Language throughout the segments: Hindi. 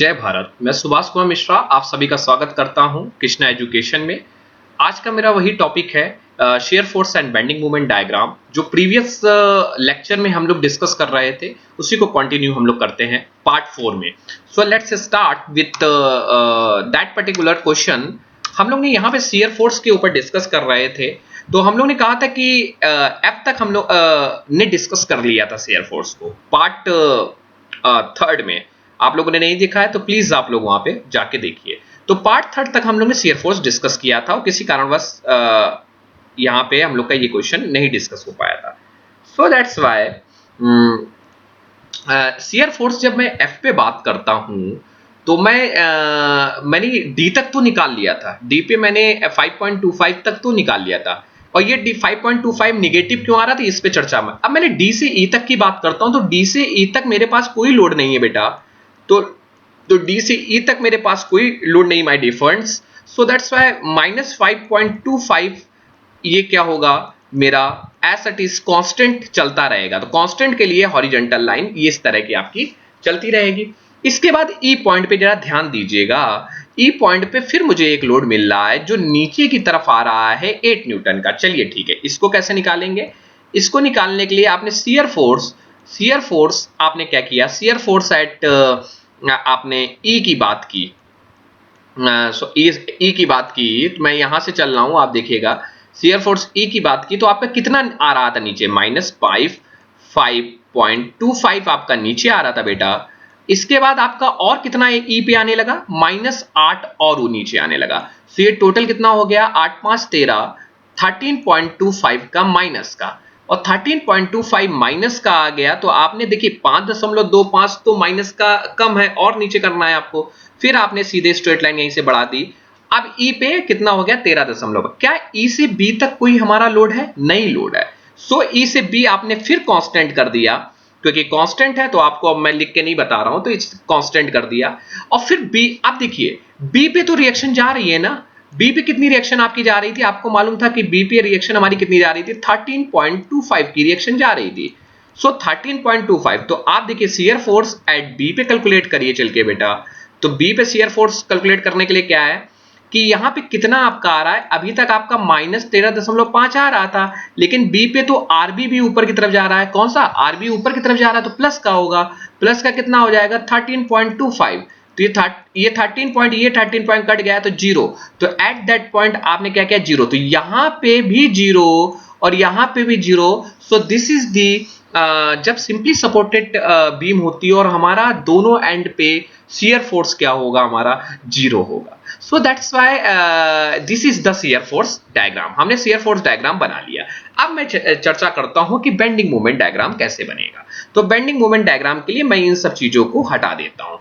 जय भारत। मैं सुभाष कुमार मिश्रा आप सभी का स्वागत करता हूं कृष्णा एजुकेशन में। आज का मेरा वही टॉपिक है shear force and bending moment diagram, जो प्रीवियस लेक्चर में हम लोग डिस्कस कर रहे थे उसी को कंटिन्यू हम लोग करते हैं पार्ट 4 में। So let's start with that particular question. हम लोग ने यहाँ पे शेयर फोर्स के ऊपर डिस्कस कर रहे थे, तो हम लोग ने कहा था कि एफ तक हम लोग ने डिस्कस कर लिया था शेयर फोर्स को पार्ट 3 में। आप लोगों ने नहीं देखा है तो प्लीज आप लोग वहां पे जाके देखिए। तो पार्ट 3 तक हम लोग ने शेयर फोर्स डिस्कस किया था और किसी कारणवश यहाँ पे हम लोग का ये क्वेश्चन नहीं डिस्कस हो पाया था। सो दैट्स वाई शेयर फोर्स जब मैं एफ पे बात करता हूं तो मैंने डी तक तो निकाल लिया था, डी पे मैंने 5.25 तक तो निकाल लिया था। और ये डी 5.25 निगेटिव क्यों आ रहा था इस पे चर्चा में। अब मैंने डी से ई तक की बात करता हूं तो डी से ई तक मेरे पास कोई लोड नहीं है बेटा। तो डी से ई तक मेरे पास कोई लोड नहीं my dear friends. So that's why -5.25 ये क्या होगा मेरा एज इट इज कांस्टेंट चलता रहेगा। तो कांस्टेंट के लिए हॉरिजॉन्टल लाइन ये इस तरह की आपकी चलती रहेगी। इसके बाद ई पॉइंट पे जरा ध्यान दीजिएगा। ई पॉइंट पे फिर मुझे एक लोड मिल रहा है जो नीचे की तरफ आ रहा है 8 न्यूटन का। चलिए ठीक है, इसको कैसे निकालेंगे। इसको निकालने के लिए आपने शियर फोर्स आपने क्या किया, शियर फोर्स एट आपने ई की बात की। ई की बात की तो मैं यहां से चल रहा हूं, आप देखिएगा शियर फोर्स ई की बात की तो आपका कितना आ रहा था नीचे, -5.25 आपका नीचे आ रहा था बेटा। इसके बाद आपका और कितना ई पे आने लगा, -8 और नीचे आने लगा। तो ये टोटल कितना हो गया, 8 5 13, 13.25 का माइनस का। और 13.25 माइनस का आ गया तो आपने देखिए 5.25 तो माइनस का कम है और नीचे करना है आपको। फिर आपने सीधे स्ट्रेट लाइन यहीं से बढ़ा दी। अब ई पे कितना हो गया 13 क्या ई से बी तक कोई हमारा लोड है, नहीं लोड है। सो ई से बी आपने फिर कांस्टेंट कर दिया, क्योंकि कांस्टेंट है तो आपको अब मैं लिख के नहीं बता रहा हूं तो इस कांस्टेंट कर दिया। और फिर बी, अब देखिए बी पे तो रिएक्शन जा रही है ना। बी पे कितनी रिएक्शन आपकी जा रही थी, आपको मालूम था कि बी पे रिएक्शन हमारी कितनी जा रही थी, 13.25 की रिएक्शन जा रही थी। सो 13.25 तो आप देखिए शियर फोर्स एट बी पे कैलकुलेट करिए चल के बेटा। तो बी पे शियर फोर्स कैलकुलेट करने के लिए क्या है कि यहां पे कितना आपका आ रहा है, अभी तक आपका -13.5 आ रहा था, लेकिन बी पे तो आरबी भी ऊपर की तरफ जा रहा है। कौन सा आरबी ऊपर की तरफ जा रहा है तो प्लस का होगा। प्लस का कितना हो जाएगा 13.25। तो ये 13 पॉइंट कट गया तो जीरो। तो एट दैट पॉइंट आपने क्या किया, जीरो। तो यहां पे भी जीरो और यहां पे भी zero. So this is the जब सिंपली सपोर्टेड बीम होती है और हमारा दोनों एंड पे शियर फोर्स क्या होगा, हमारा जीरो होगा। So that's why this is the shear force diagram. हमने शियर फोर्स डायग्राम बना लिया। अब मैं चर्चा करता हूं कि बेंडिंग मोमेंट डायग्राम कैसे बनेगा। तो बेंडिंग मोमेंट डायग्राम के लिए मैं इन सब चीजों को हटा देता हूं।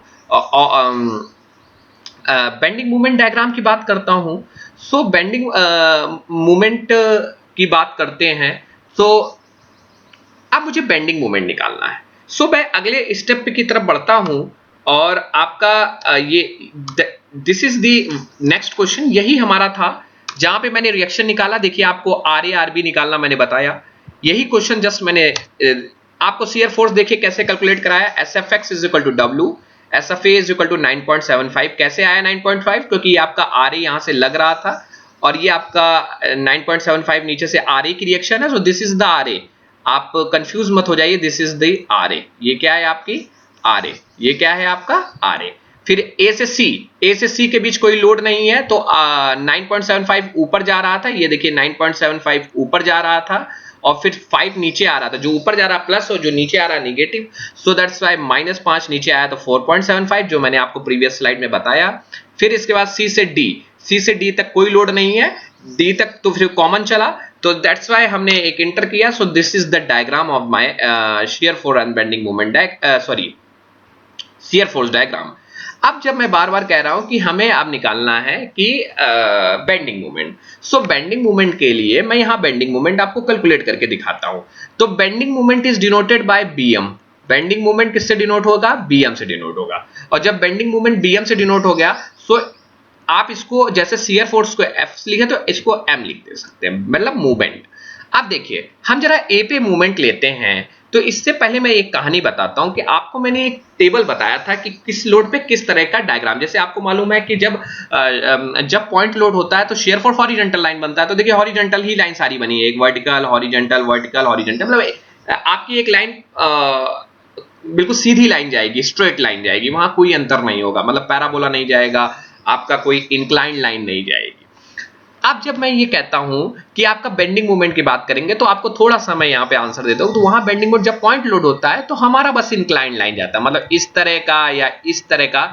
बेंडिंग मोमेंट डायग्राम की बात करता हूं। सो बेंडिंग मोमेंट की बात करते हैं तो अब मुझे बेंडिंग मोमेंट निकालना है। सो मैं अगले स्टेप की तरफ बढ़ता हूं और आपका ये this is the next question. यही हमारा था जहां पे मैंने रिएक्शन निकाला। देखिए आपको आर ए आर बी निकालना मैंने बताया। यही क्वेश्चन जस्ट मैंने आपको शियर फोर्स देखिए कैसे कैलकुलेट कराया। S F x is equal to W, S F A is equal to 9.75। कैसे आया 9.5, क्योंकि आपका आर ए यहां से लग रहा था और ये आपका 9.75 नीचे से आर ए की रिएक्शन है। So this is the R A. आप कंफ्यूज मत हो जाइए, this is the R A. ये क्या है आपकी आर ए, ये क्या है आपका आर ए। फिर ए से सी के बीच कोई लोड नहीं है तो 9.75 ऊपर जा रहा था। ये देखिए 9.75 ऊपर जा रहा था और फिर 5 नीचे आ रहा था। जो ऊपर जा रहा प्लस और जो नीचे आ रहा निगेटिव। सो दैट्स वाई -5 नीचे आया तो 4.75 जो मैंने आपको प्रीवियस स्लाइड में बताया। फिर इसके बाद सी से डी तक कोई लोड नहीं है, डी तक तो फिर कॉमन चला। तो दैट्स वाई हमने एक इंटर किया। सो this is the diagram of my shear force and bending moment shear force diagram. अब जब मैं बार बार कह रहा हूं कि हमें अब निकालना है कि बेंडिंग मोमेंट। सो बेंडिंग मोमेंट के लिए मैं यहां बेंडिंग मोमेंट आपको कैलकुलेट करके दिखाता हूं। तो bending moment is denoted by BM. Bending moment किससे डिनोट होगा, बीएम से डिनोट होगा। और जब बेंडिंग मोमेंट बीएम से डिनोट हो गया सो आप इसको जैसे शियर फोर्स को एफ लिखे तो इसको एम लिख दे सकते हैं, मतलब मूवमेंट। अब देखिए हम जरा ए पे मूवमेंट लेते हैं तो इससे पहले मैं एक कहानी बताता हूं कि आपको मैंने एक टेबल बताया था कि किस लोड पे किस तरह का डायग्राम, जैसे आपको मालूम है कि जब पॉइंट लोड होता है तो शेयर फॉर हॉरिजॉन्टल लाइन बनता है। तो देखिए हॉरिजॉन्टल ही लाइन सारी बनी है, एक वर्टिकल हॉरिजॉन्टल वर्टिकल हॉरिजॉन्टल, मतलब आपकी एक लाइन बिल्कुल सीधी लाइन जाएगी, स्ट्रेट लाइन जाएगी, वहां कोई अंतर नहीं होगा, मतलब पैराबोला नहीं जाएगा, आपका कोई इंक्लाइंड लाइन नहीं जाएगी। अब जब मैं ये कहता हूं कि आपका बेंडिंग मोमेंट की बात करेंगे तो आपको थोड़ा सा मैं यहां पे आंसर देता हूं। तो वहां बेंडिंग मोमेंट जब पॉइंट लोड होता है तो हमारा बस इंक्लाइंड लाइन जाता है, मतलब इस तरह का या इस तरह का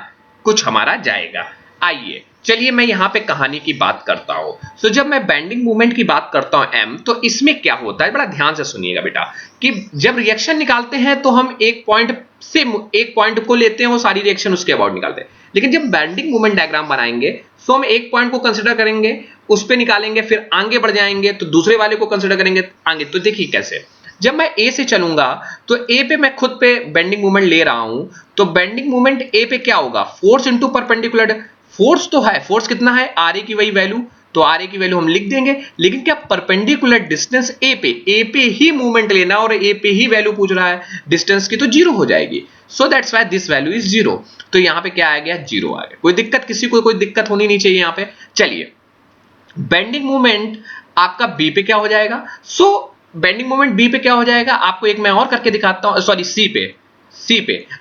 कुछ हमारा जाएगा। आइए चलिए मैं यहां पे कहानी की बात करता हूं। सो जब मैं बेंडिंग मोमेंट की बात करता हूं एम, तो इसमें क्या होता है, बड़ा ध्यान से सुनिएगा बेटा, कि जब रिएक्शन निकालते हैं तो हम एक पॉइंट को लेते हैं, वो सारी रिएक्शन उसके अबाउट निकालते हैं। लेकिन जब बेंडिंग मोमेंट डायग्राम बनाएंगे तो हम एक पॉइंट को कंसीडर करेंगे, उस पे निकालेंगे, फिर आगे बढ़ जाएंगे तो दूसरे वाले को कंसीडर करेंगे आगे। तो देखिए कैसे, जब मैं ए से चलूंगा तो ए पे मैं खुद पे बेंडिंग मोमेंट ले रहा हूं, तो बेंडिंग मोमेंट ए पे क्या होगा, फोर्स इंटू परपेंडिकुलर। फोर्स तो है, फोर्स कितना है, आर ए की वही वैल्यू, तो आर ए की वैल्यू हम लिख देंगे। लेकिन क्या परपेंडिकुलर डिस्टेंस ए पे ही मूवमेंट लेना और ए पे ही वैल्यू पूछ रहा है, डिस्टेंस की तो जीरो हो जाएगी। So that's why this value is zero. तो यहां पे क्या आ गया, जीरो आ गया। कोई दिक्कत, किसी को कोई दिक्कत होनी नहीं चाहिए यहां पे। चलिए बेंडिंग मोमेंट आपका बी पे क्या हो जाएगा, बेंडिंग मोमेंट बी पे क्या हो जाएगा, आपको एक मैं और करके दिखाता हूं, सॉरी सी पे।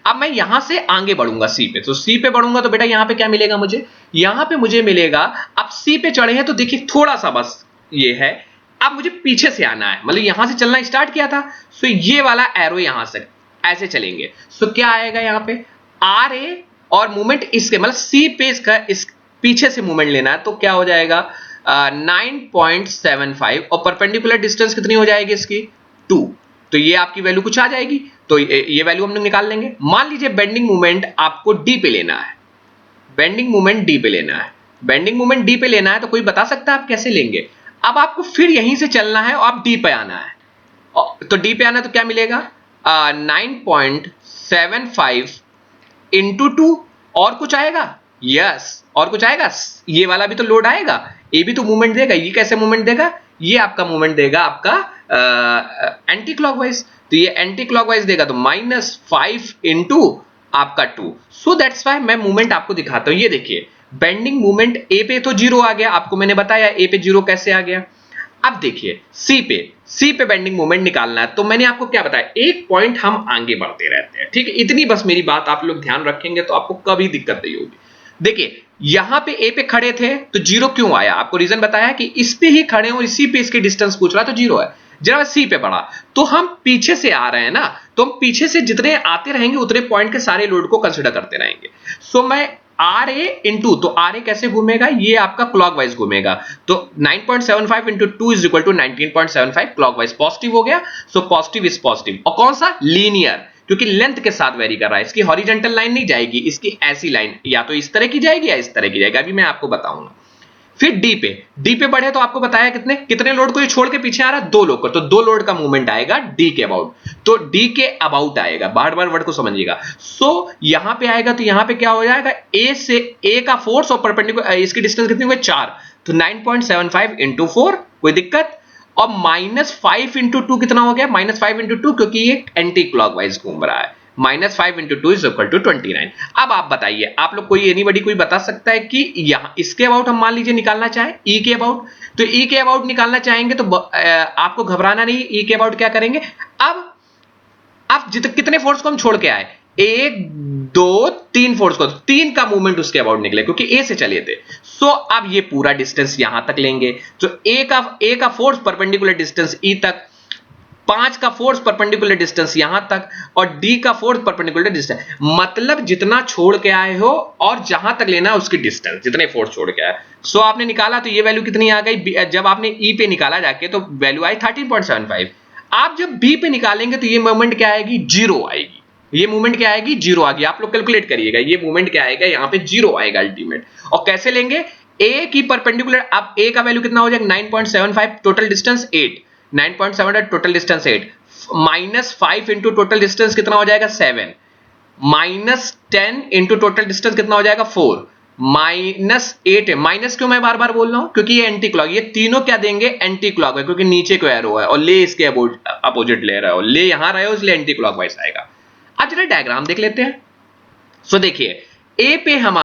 अब मैं यहां से आगे बढ़ूंगा सी पे, तो सी पे बढ़ूंगा तो बेटा यहां पे क्या मिलेगा मुझे, यहां पे मुझे मिलेगा, अब सी पे चढ़े हैं तो देखिए थोड़ा सा बस ये है, अब मुझे पीछे से आना है, मतलब यहां से चलना स्टार्ट किया था, सो ये वाला एरो यहां से ऐसे चलेंगे। सो क्या आएगा यहां पे, आर ए और मूवमेंट इसके, मतलब सी पे इसका इस पीछे से मूवमेंट लेना है, तो क्या हो जाएगा 9.75, और परपेंडिकुलर डिस्टेंस कितनी हो जाएगी इसकी 2। तो ये आपकी वैल्यू कुछ आ जाएगी, तो ये वैल्यू हम लोग निकाल लेंगे। मान लीजिए बेंडिंग मोमेंट आपको डी पे लेना है, बेंडिंग मोमेंट डी पे लेना है, बेंडिंग मोमेंट डी पे लेना है, तो कोई बता सकता है आप कैसे लेंगे। अब आपको फिर यहीं से चलना है और आप डी पे आना है, तो डी पे आना तो क्या मिलेगा 9.75 इंटू 2, और कुछ आएगा, यस और कुछ आएगा, ये वाला भी तो लोड आएगा, ये भी तो मूवमेंट देगा। ये कैसे मूवमेंट देगा, ये आपका मूवमेंट देगा आपका एंटी क्लॉकवाइज, तो ये एंटी क्लॉकवाइज देगा, तो -5 इंटू आपका 2। सो दैट्स व्हाई मैं मूवमेंट आपको दिखाता हूं। ये देखिए बेंडिंग मूवमेंट ए पे तो जीरो आ गया, आपको मैंने बताया ए पे जीरो कैसे आ गया। अब देखिए सी पे बेंडिंग मोमेंट निकालना है, तो मैंने आपको क्या बताया, एक पॉइंट हम आगे बढ़ते रहते हैं, ठीक है, इतनी बस मेरी बात आप लोग ध्यान रखेंगे तो आपको कभी दिक्कत नहीं होगी। देखिए यहां पे ए पे खड़े थे तो जीरो क्यों आया, आपको रीजन बताया कि इस पे ही खड़े हो, इसी पे इसकी डिस्टेंस पूछ रहा है तो जीरो है। जब सी पे पड़ा तो हम पीछे से आ रहे हैं ना, तो हम पीछे से जितने आते रहेंगे उतने पॉइंट के सारे लोड को कंसीडर करते रहेंगे। सो मैं आर ए इंटू, तो आर ए कैसे घूमेगा, ये आपका क्लॉकवाइज घूमेगा, तो 9.75 into 2 is equal to 19.75 clockwise, positive हो गया। सो पॉजिटिव इज पॉजिटिव, और कौन सा, लीनियर, क्योंकि लेंथ के साथ वेरी कर रहा है, इसकी हॉरिजॉन्टल लाइन नहीं जाएगी, इसकी ऐसी लाइन या तो इस तरह की जाएगी या इस तरह की जाएगी, अभी मैं आपको बताऊंगा। फिर डी पे बढ़े तो आपको बताया कितने लोड को ये छोड़ के पीछे आ रहा है, दो लोड को, तो दो लोड का मूवमेंट आएगा डी के अबाउट, तो डी के अबाउट आएगा, बार बार वर्ड को समझिएगा। सो यहां पे आएगा तो यहां पे क्या हो जाएगा, ए से ए का फोर्स और परपेंडिकुलर इसकी डिस्टेंस कितनी हुई 4, तो 9.75 इंटू 4, कोई दिक्कत, और -5 इंटू 2 कितना हो गया, -5 इंटू 2, क्योंकि ये एंटी क्लॉकवाइज घूम रहा है, -5 इंटू 2 इज इक्वल टू 29। अब आप बताइए, आप लोग कोई एनीबॉडी कोई बता सकता है कि यहां इसके अबाउट हम मान लीजिए निकालना चाहें, ई के अबाउट, तो ई के अबाउट निकालना चाहेंगे तो आपको घबराना नहीं, ई के अबाउट क्या करेंगे, अब आप कितने फोर्स को हम छोड़ के आए, 1 2 3 फोर्स को, 3 का मूवमेंट उसके अबाउट निकले क्योंकि ए से चले थे। सो अब ये पूरा डिस्टेंस यहां तक लेंगे, तो ए का फोर्स परपेंडिकुलर डिस्टेंस ई तक, 5 का फोर्स परपेंडिकुलर डिस्टेंस यहां तक, और डी का फोर्स परपेंडिकुलर डिस्टेंस, मतलब जितना छोड़ के आए हो और जहां तक लेना है उसकी डिस्टेंस, जितने फोर्स छोड़ के आए। सो आपने निकाला तो ये वैल्यू कितनी आ गई, जब आपने ई पे निकाला जाके तो वैल्यू आई 13.75। आप जब बी पे निकालेंगे तो ये मूवमेंट क्या आएगी, जीरो आएगी, ये मूवमेंट क्या आएगी, जीरो आ गई। आप लोग कैलकुलेट करिएगा ये मूवमेंट क्या आएगा, यहां पे जीरो आएगा अल्टीमेट। और कैसे लेंगे, ए की परपेंडिकुलर, अब ए का वैल्यू कितना हो जाएगा 9.75, total distance 8, 9.7 total distance 8, -5 into total distance कितना हो जाएगा 7, -10 इंटू टोटल डिस्टेंस कितना हो जाएगा 4, -8 है। माइनस क्यों मैं बार बार बोल रहा हूं, क्योंकि ये एंटी क्लॉक, ये तीनों क्या देंगे, एंटी क्लॉक है, क्योंकि नीचे को एरो है और ले इसके अपोजिट ले रहा है, और ले यहां रहे हो इसलिए एंटी क्लॉकवाइज आएगा। अब जरा डायग्राम देख लेते हैं। सो देखिए, ए पे हमारा